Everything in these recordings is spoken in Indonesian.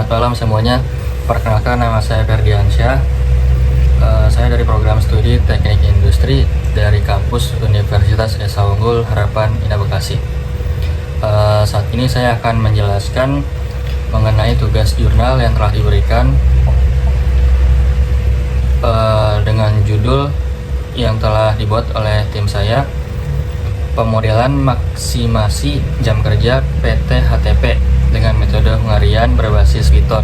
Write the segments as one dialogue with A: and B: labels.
A: Selamat malam semuanya. Perkenalkan, nama saya Ferdiansyah. Saya dari program studi Teknik Industri dari kampus Universitas Esa Unggul Harapan Indah Bekasi. Saat ini saya akan menjelaskan mengenai tugas jurnal yang telah diberikan dengan judul yang telah dibuat oleh tim saya, pemodelan maksimasi jam kerja PT HTP dengan metode hungarian berbasis Python.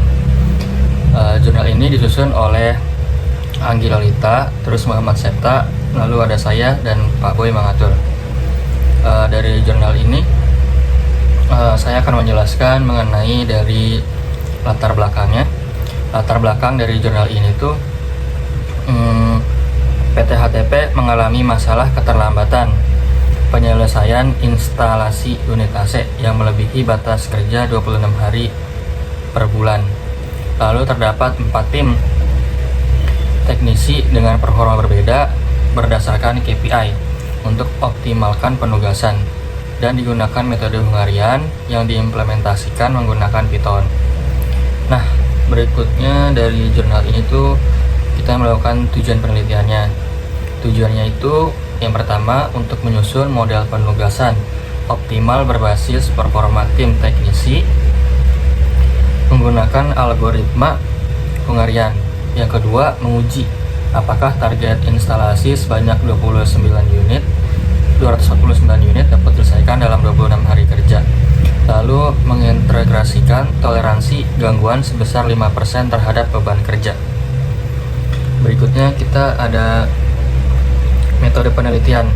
A: Jurnal ini disusun oleh Anggi Lolita, terus Muhammad Septa, lalu ada saya dan Pak Boy mengatur. Dari jurnal ini saya akan menjelaskan mengenai dari latar belakangnya. Latar belakang dari jurnal ini tuh PT HTP mengalami masalah keterlambatan penyelesaian instalasi unit AC yang melebihi batas kerja 26 hari per bulan. Lalu terdapat 4 tim teknisi dengan performa berbeda berdasarkan KPI untuk optimalkan penugasan, dan digunakan metode hungarian yang diimplementasikan menggunakan Python. Nah, berikutnya dari jurnal ini tuh kita melakukan tujuan penelitiannya. Tujuannya itu yang pertama, untuk menyusun model penugasan optimal berbasis performa tim teknisi menggunakan algoritma hungarian. Yang kedua, menguji apakah target instalasi sebanyak 249 unit dapat diselesaikan dalam 26 hari kerja. Lalu mengintegrasikan toleransi gangguan sebesar 5% terhadap beban kerja. Berikutnya kita ada metode penelitian.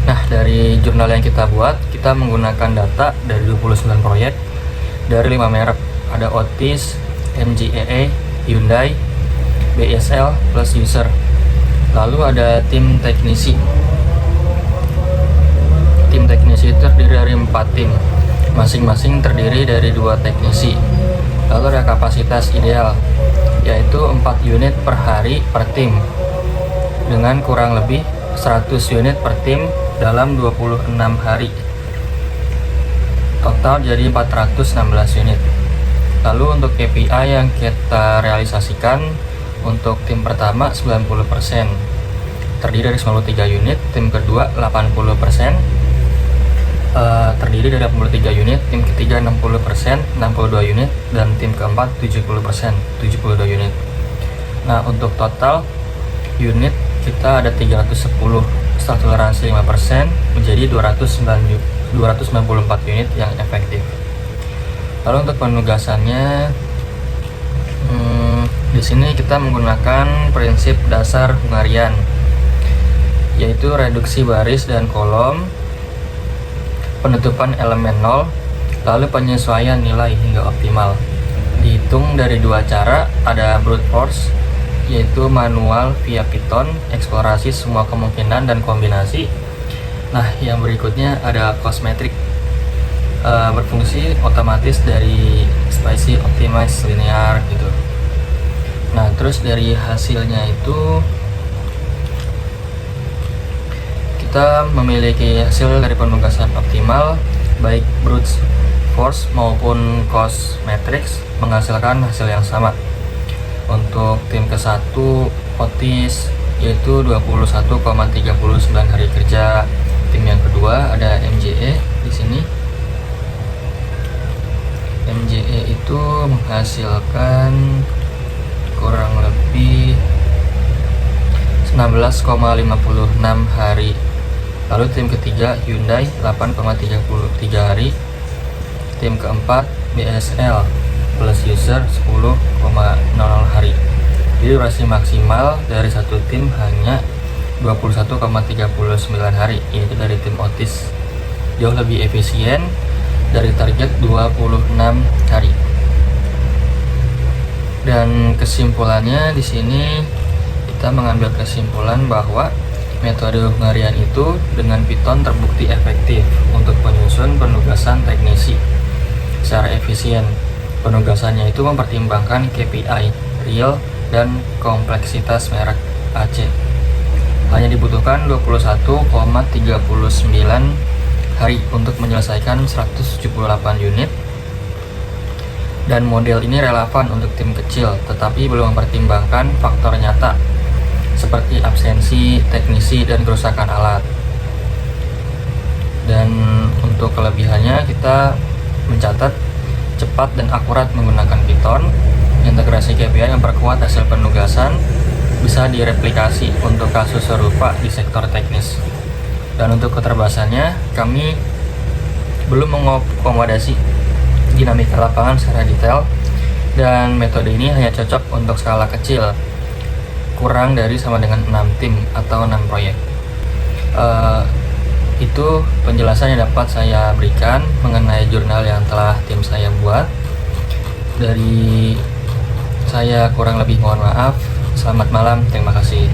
A: Nah, dari jurnal yang kita buat, kita menggunakan data dari 29 proyek dari 5 merek. Ada Otis, MGEE, Hyundai, BSL, plus User. Lalu ada tim teknisi. Tim teknisi terdiri dari 4 tim, masing-masing terdiri dari 2 teknisi. Lalu ada kapasitas ideal, yaitu 4 unit per hari per tim, dengan kurang lebih 100 unit per tim dalam 26 hari. Total jadi 416 unit. Lalu untuk KPI yang kita realisasikan, untuk tim pertama 90%, terdiri dari 93 unit, tim kedua 80%, terdiri dari 83 unit, tim ketiga 60%, 62 unit, dan tim keempat 70%, 72 unit. Nah, untuk total unit kita ada 310, setelah toleransi 5% menjadi 294 unit yang efektif. Lalu untuk penugasannya, di sini kita menggunakan prinsip dasar hungarian, yaitu reduksi baris dan kolom, penutupan elemen 0, lalu penyesuaian nilai hingga optimal. Dihitung dari 2 cara, ada brute force, yaitu manual via Python, eksplorasi semua kemungkinan dan kombinasi. Nah, yang berikutnya ada cost metric, berfungsi otomatis dari spicy optimize linear gitu. Nah, terus dari hasilnya itu kita memiliki hasil dari penugasan optimal, baik brute force maupun cost matrix menghasilkan hasil yang sama. Untuk tim ke-1 Otis yaitu 21,39 hari kerja. Tim yang kedua ada MGE di sini. MGE itu menghasilkan kurang lebih 16,56 hari. Lalu tim ketiga Hyundai 8,33 hari. Tim keempat BSL plus User 10,00 hari. Jadi durasi maksimal dari satu tim hanya 21,39 hari, yaitu dari tim Otis. Jauh lebih efisien dari target 26 hari. Dan kesimpulannya di sini kita mengambil kesimpulan bahwa metode hungarian itu dengan Python terbukti efektif untuk menyusun penugasan teknisi secara efisien. Penugasannya itu mempertimbangkan KPI, real, dan kompleksitas merek AC. Hanya dibutuhkan 21,39 hari untuk menyelesaikan 178 unit Dan model ini relevan untuk tim kecil, tetapi belum mempertimbangkan faktor nyata seperti absensi, teknisi, dan kerusakan alat. Dan untuk kelebihannya, kita mencatat cepat dan akurat menggunakan Python, integrasi KPI yang memperkuat hasil penugasan, bisa direplikasi untuk kasus serupa di sektor teknis. Dan untuk keterbatasannya, kami belum mengakomodasi dinamika lapangan secara detail, dan metode ini hanya cocok untuk skala kecil, kurang dari sama dengan 6 tim atau 6 proyek. Itu penjelasan yang dapat saya berikan mengenai jurnal yang telah tim saya buat. Dari saya kurang lebih mohon maaf. Selamat malam, terima kasih.